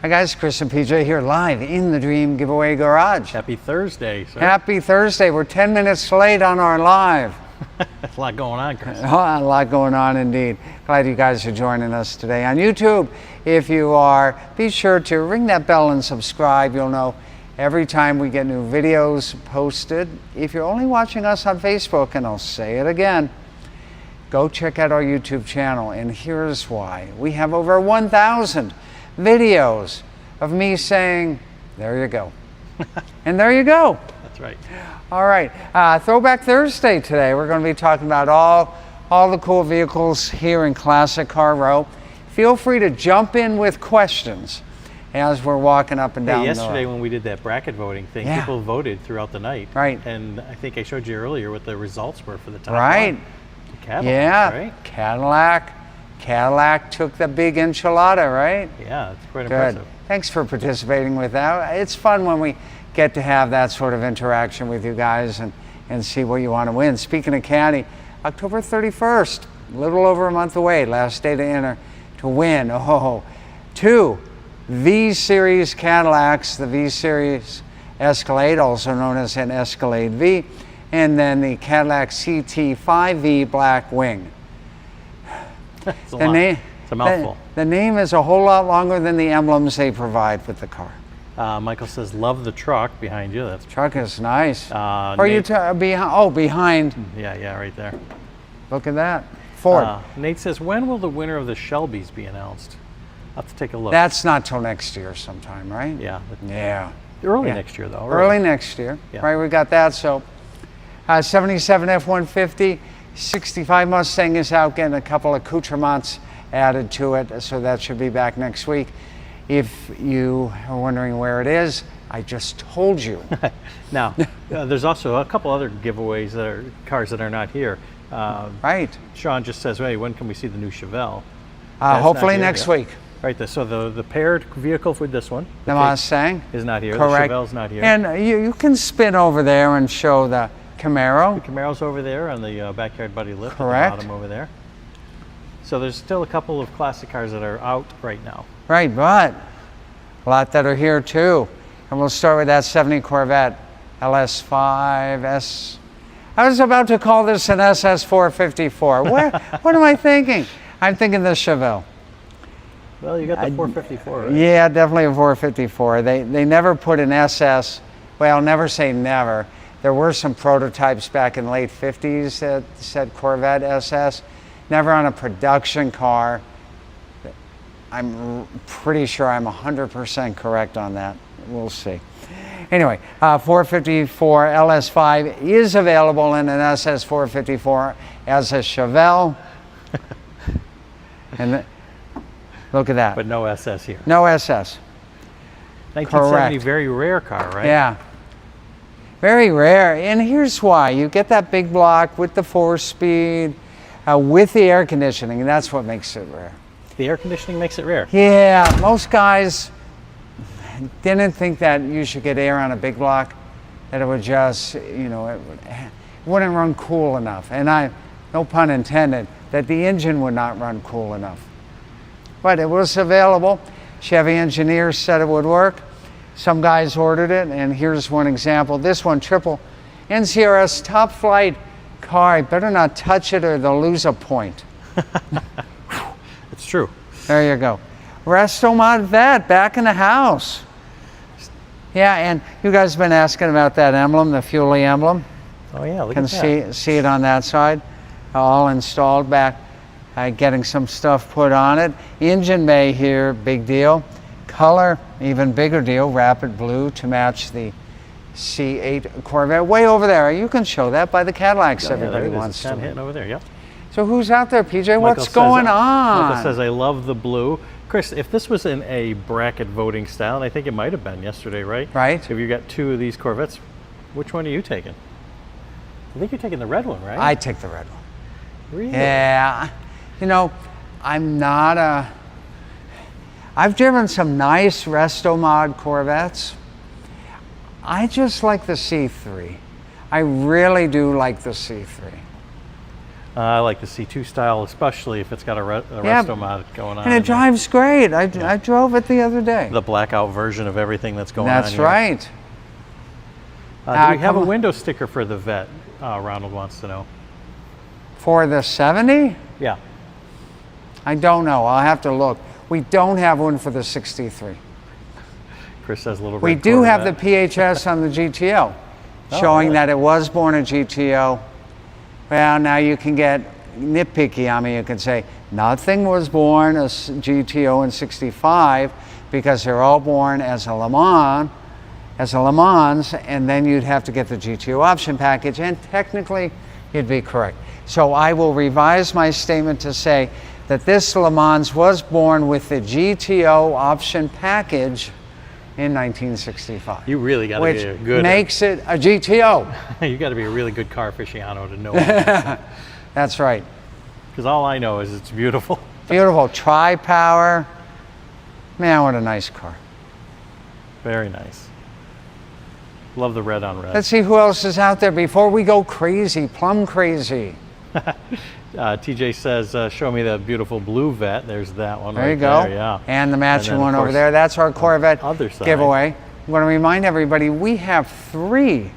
Hi guys, Chris and PJ here live in the Dream Giveaway Garage. Happy Thursday, sir. Happy Thursday. We're 10 minutes late on our live. That's a lot going on, Chris. Oh, a lot going on indeed. Glad you guys are joining us today on YouTube. If you are, be sure to ring that bell and subscribe. You'll know every time we get new videos posted. If you're only watching us on Facebook, and I'll say it again, go check out our YouTube channel. And here's why. We have over 1,000 videos of me saying, there you go. And there you go. That's right. All right, Throwback Thursday today. We're going to be talking about all the cool vehicles here in Classic Car Row. Feel free to jump in with questions as we're walking up and down the road. Yesterday when we did that bracket voting thing, people voted throughout the night. Right. And I think I showed you earlier what the results were for the top right. one. The Cadillac, right? Cadillac took the big enchilada, right? Yeah, it's quite Good. impressive. Thanks for participating with that. It's fun when we get to have that sort of interaction with you guys and see what you want to win. Speaking of Caddy, October 31st, a little over a month away, last day to enter to win. Two V-Series Cadillacs, the V-Series Escalade, also known as an Escalade V, and then the Cadillac CT5V Black Wing. It's a mouthful. The name is a whole lot longer than the emblems they provide with the car. Michael says, love the truck behind you. That's Truck is nice. Nate, Are you behind? Behind. Yeah, right there. Look at that. Ford. Nate says, when will the winner of the Shelbys be announced? I'll have to take a look. That's not till next year sometime, right? Yeah. Yeah. Early next year, though. Early next year. Yeah. Right, we got that. So 77 F-150, 65 Mustang is out, getting a couple of accoutrements added to it, so that should be back next week. If you are wondering where it is, I just told you. Now, there's also a couple other giveaways that are cars that are not here. Right. Sean just says, hey, when can we see the new Chevelle? Hopefully next week. Right there. So the paired vehicle with this one, The Mustang is not here. Correct. The Chevelle's not here. And you can spin over there and show the Camaro. The Camaro's over there on the backyard buddy lift. Correct. At the bottom over there. So there's still a couple of classic cars that are out right now. Right, but a lot that are here too. And we'll start with that 70 Corvette LS5S. I was about to call this an SS454. What am I thinking? I'm thinking the Chevelle. Well, you got the 454, right? Yeah, definitely a 454. They never put an SS. Well, never say never. There were some prototypes back in the late 50s that said Corvette SS. Never on a production car. I'm pretty sure I'm 100% correct on that. We'll see. Anyway, 454 LS5 is available in an SS454 as a Chevelle. And look at that. But no SS here. No SS. 1970, Correct. very rare car, right? Yeah. Very rare. And here's why. You get that big block with the 4-speed, with the air conditioning, and that's what makes it rare. The air conditioning makes it rare. Yeah, most guys didn't think that you should get air on a big block, that it would just, it wouldn't run cool enough. And no pun intended, that the engine would not run cool enough. But it was available. Chevy engineers said it would work. Some guys ordered it, and here's one example. This one, triple NCRS top flight car. You better not touch it or they'll lose a point. It's true. There you go. Resto Mod Vet back in the house. Yeah, and you guys have been asking about that emblem, the Fuelie emblem. Oh yeah, look Can at that. see it on that side. All installed back, getting some stuff put on it. Engine bay here, big deal. Color, even bigger deal, rapid blue to match the C8 Corvette. Way over there. You can show that by the Cadillacs everybody wants to. It's hitting over there, yeah. So who's out there, PJ? What's going on? Michael says, I love the blue. Chris, if this was in a bracket voting style, and I think it might have been yesterday, right? Right. So if you got two of these Corvettes, which one are you taking? I think you're taking the red one, right? I take the red one. Really? Yeah. I'm not I've driven some nice Resto Mod Corvettes. I just like the C3. I really do like the C3. I like the C2 style, especially if it's got a resto mod going on. And it drives great. I drove it the other day. The blackout version of everything that's going on. That's right. Do we have a window sticker for the Vet? Ronald wants to know. For the 70? Yeah. I don't know. I'll have to look. We don't have one for the 63. Chris says a little We red do have the Corvette. PHS on the GTO, Oh, showing really? that it was born a GTO. Well, now you can get nitpicky on me. You can say nothing was born as GTO in 65 because they're all born as a Le Mans, and then you'd have to get the GTO option package, and technically you'd be correct. So I will revise my statement to say that this Le Mans was born with the GTO option package in 1965. You really got to be a which good. makes it a GTO. You got to be a really good car aficionado to know. Because That's right. all I know is it's beautiful. Beautiful tri-power. Man, what a nice car. Very nice. Love the red on red. Let's see who else is out there before we go crazy, plum crazy. TJ says, show me the beautiful blue Vet. There's that one There right you go. there, yeah. And the matching then, of one over course, there. That's our Corvette other side. giveaway. I want to remind everybody we have 3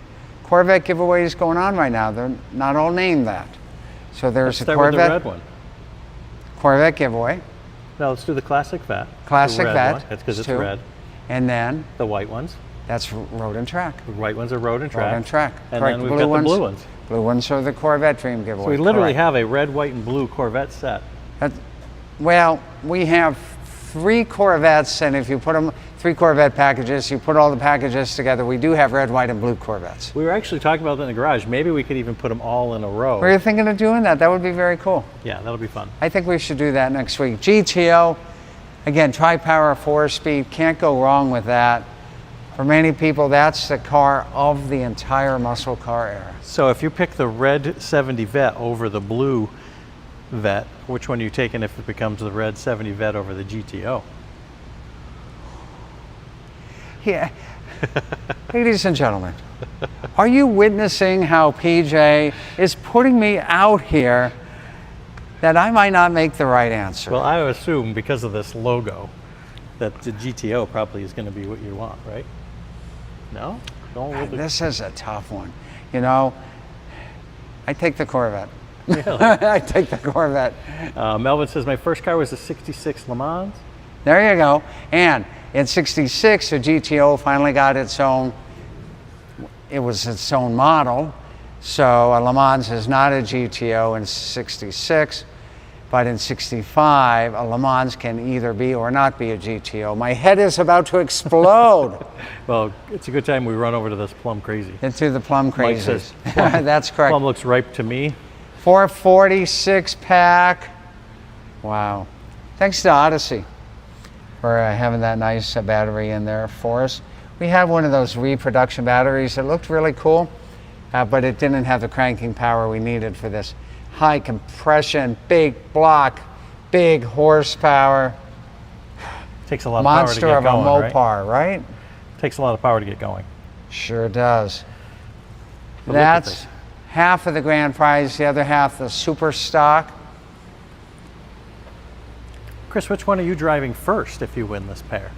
Corvette giveaways going on right now. They're not all named that. So there's Let's a start with the Corvette red one. Corvette giveaway, No, let's do the classic Vet. classic the red Vet. one. That's because it's 2. red. And then The white ones. that's road and track. The white ones are road and track. Road and track. And Correct. then we've got the blue ones. Blue ones are the Corvette Dream giveaway. So we literally Correct. have a red, white, and blue Corvette set. Well, we have 3 Corvettes, and if you put them, 3 Corvette packages, you put all the packages together, we do have red, white, and blue Corvettes. We were actually talking about that in the garage. Maybe we could even put them all in a row. Were you thinking of doing that? That would be very cool. Yeah, that'll be fun. I think we should do that next week. GTO, again, tri-power 4-speed, can't go wrong with that. For many people, that's the car of the entire muscle car era. So if you pick the red 70 Vet over the blue Vet, which one are you taking if it becomes the red 70 Vet over the GTO? Yeah. Ladies and gentlemen, are you witnessing how PJ is putting me out here that I might not make the right answer? Well, I would assume because of this logo that the GTO probably is going to be what you want, right? No? Going with the... This is a tough one. You know, I take the Corvette. Really? I take the Corvette. Melvin says, my first car was a 66 Le Mans. There you go. And in 66, the GTO finally got its own, it was its own model. So a Le Mans is not a GTO in 66, but in 65, a Le Mans can either be or not be a GTO. My head is about to explode. Well, it's a good time we run over to this Plum Crazy. Into the plum Mike crazies. says, Plum, That's correct. Plum looks ripe to me. 446 pack. Wow. Thanks to Odyssey for having that nice battery in there for us. We had one of those reproduction batteries that looked really cool, but it didn't have the cranking power we needed for this. High compression, big block, big horsepower. Takes a lot of power to Monster get of a going, Mopar, right? Takes a lot of power to get going. Sure does. But look at That's this. half of the grand prize, the other half the super stock. Chris, which one are you driving first if you win this pair?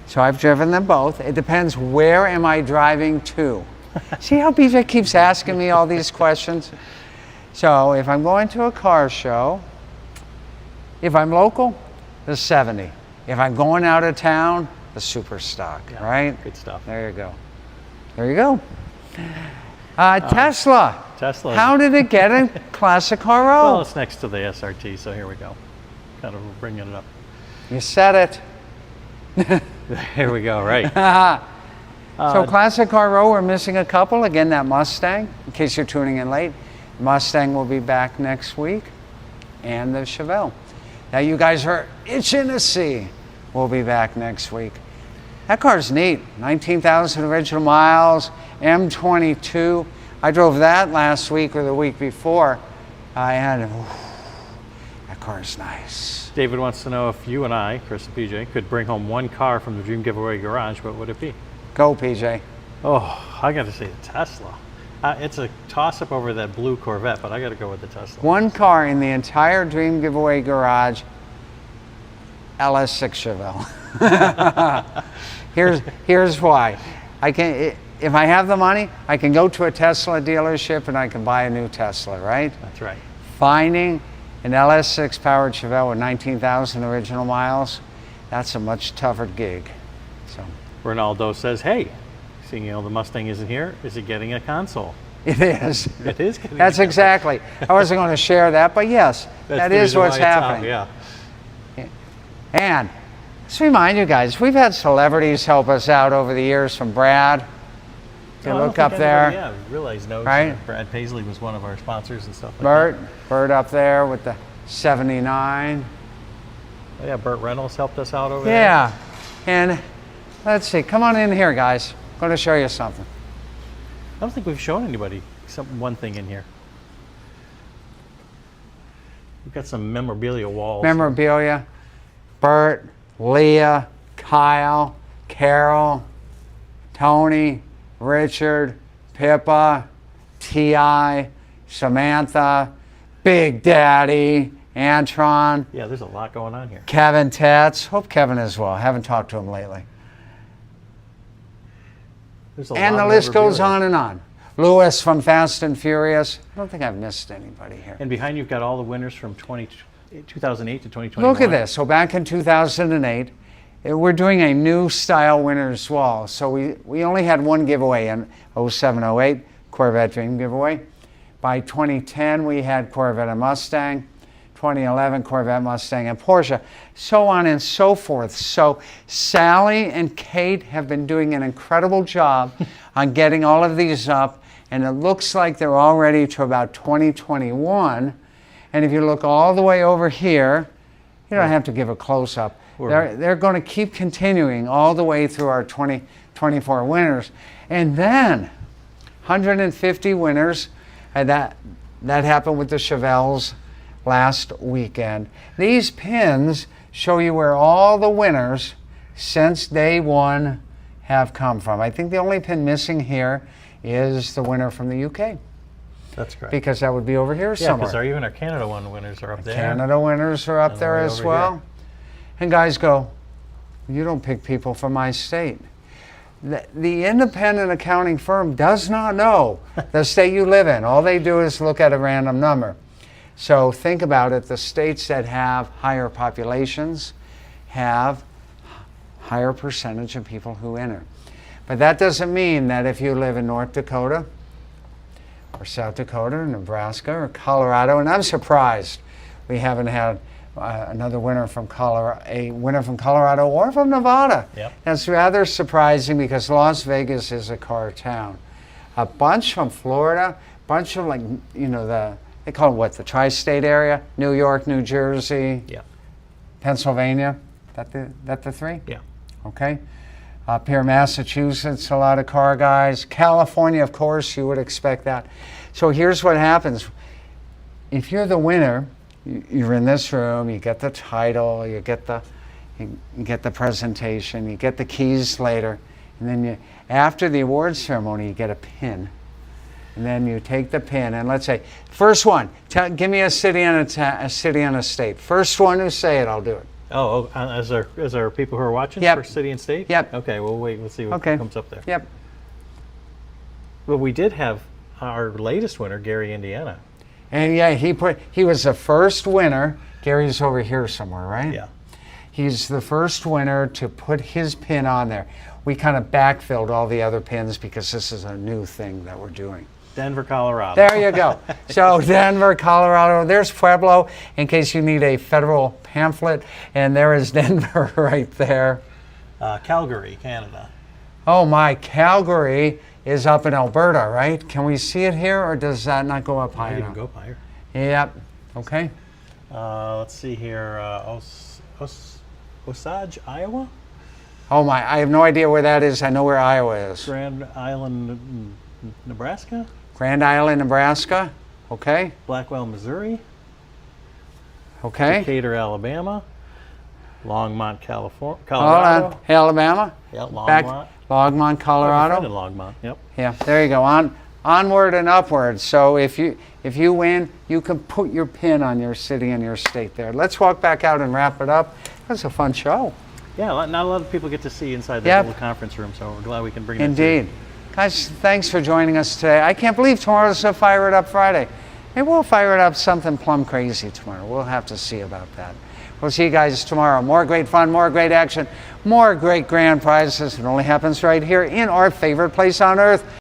So I've driven them both. It depends, where am I driving to? See how BJ keeps asking me all these questions? So if I'm going to a car show, if I'm local, the 70. If I'm going out of town, the super stock, Yeah, right? Good stuff. There you go. There you go. Tesla. Tesla. How did it get in Classic Car Well, Row? it's next to the SRT, so here we go. Kind of bringing it up. You said it. Here we go, right. So Classic Car Row, we're missing a couple. Again, that Mustang, in case you're tuning in late. Mustang will be back next week, and the Chevelle. Now you guys are itching to see. We'll be back next week. That car's neat. 19,000 original miles, M22. I drove that last week or the week before. That car's nice. David wants to know if you and I, Chris and PJ, could bring home one car from the Dream Giveaway garage, what would it be? Go, PJ. Oh, I got to say the Tesla. It's a toss-up over that blue Corvette, but I got to go with the Tesla. One car in the entire Dream Giveaway garage, LS6 Chevelle. Here's why. If I have the money, I can go to a Tesla dealership and I can buy a new Tesla, right? That's right. Finding an LS6 powered Chevelle with 19,000 original miles, that's a much tougher gig. So Ronaldo says, hey, seeing the Mustang isn't here, is it getting a console? it is. It is getting That's a exactly. I wasn't going to share that, but yes, That's that the is reason what's why it's out, happening. Yeah. And let's remind you guys, we've had celebrities help us out over the years, from Brad. If you I don't look think up there. anybody, yeah, realize knows Right? that Brad Paisley was one of our sponsors and stuff like Bert up there with the 79. that. Oh, yeah, Burt Reynolds helped us out over there. Yeah. And let's see, come on in here, guys. I'm going to show you something. I don't think we've shown anybody one thing in here. We've got some memorabilia walls. Memorabilia. Bert, Leah, Kyle, Carol, Tony, Richard, Pippa, T.I., Samantha, Big Daddy, Antron, Yeah, there's a lot going on here. Kevin Tetz. Hope Kevin is well. Haven't talked to him lately. There's a And lot the of list goes memorabilia. on and on. Lewis from Fast and Furious. I don't think I've missed anybody here. And behind you've got all the winners from 2008 to 2021. Look at this. So back in 2008, we're doing a new style winners wall. So we only had one giveaway in 07-08, Corvette Dream giveaway. By 2010, we had Corvette and Mustang. 2011, Corvette, Mustang, and Porsche, so on and so forth. So Sally and Kate have been doing an incredible job on getting all of these up, and it looks like they're all ready to about 2021. And if you look all the way over here, you don't have to give a close-up. They're going to keep continuing all the way through our 2024 winners. And then 150 winners, and that happened with the Chevelles last weekend. These pins show you where all the winners since day one have come from. I think the only pin missing here is the winner from the UK, That's correct. because that would be over here Yeah, somewhere. because even our Canada one winners are up there. Canada winners are up And there right as over well. here. And guys go, you don't pick people from my state. The independent accounting firm does not know the state you live in. All they do is look at a random number. So think about it. The states that have higher populations have higher percentage of people who enter. But that doesn't mean that if you live in North Dakota or South Dakota or Nebraska or Colorado, and I'm surprised we haven't had another winner from Colorado or from Nevada. Yep. That's rather surprising because Las Vegas is a car town. A bunch from Florida, bunch of they call it what, the tri-state area? New York, New Jersey, Yeah. Pennsylvania. That the three? Yeah. Okay. Up here, Massachusetts, a lot of car guys. California, of course, you would expect that. So here's what happens. If you're the winner, you're in this room, you get the title, you get the presentation, you get the keys later, and then after the awards ceremony, you get a pin. And then you take the pin, and let's say, first one, give me a city and a state. First one who say it, I'll do it. Oh, as our people who are watching Yep. for city and state? Yep. Okay, we'll wait. We'll see what Okay. comes up there. Yep. But we did have our latest winner, Gary, Indiana. And yeah, he was the first winner. Gary's over here somewhere, right? Yeah. He's the first winner to put his pin on there. We kind of backfilled all the other pins because this is a new thing that we're doing. Denver, Colorado. There you go. So Denver, Colorado. There's Pueblo, in case you need a federal pamphlet. And there is Denver right there. Calgary, Canada. Oh my, Calgary is up in Alberta, right? Can we see it here, or does that not go up high Might even enough? go higher. Yep. Okay. Let's see here. Osage, Iowa? Oh my, I have no idea where that is. I know where Iowa is. Grand Island, Nebraska? Grand Island, Nebraska. Okay. Blackwell, Missouri? Okay. Decatur, Alabama? Longmont, Hold Colorado? on. Alabama. Yeah, Back. Longmont. Longmont, In Colorado. Longmont, yep. Yeah, there you go. On onward and upward. So if you win, you can put your pin on your city and your state there. Let's walk back out and wrap it up. That's a fun show. Yeah, not a lot of people get to see inside the Yep. little conference room, so we're glad we can bring that to Indeed. you. Guys, thanks for joining us today. I can't believe tomorrow's a Fire It Up Friday. Maybe we'll fire it up something plumb crazy tomorrow. We'll have to see about that. We'll see you guys tomorrow. More great fun, more great action, more great grand prizes. It only happens right here in our favorite place on earth.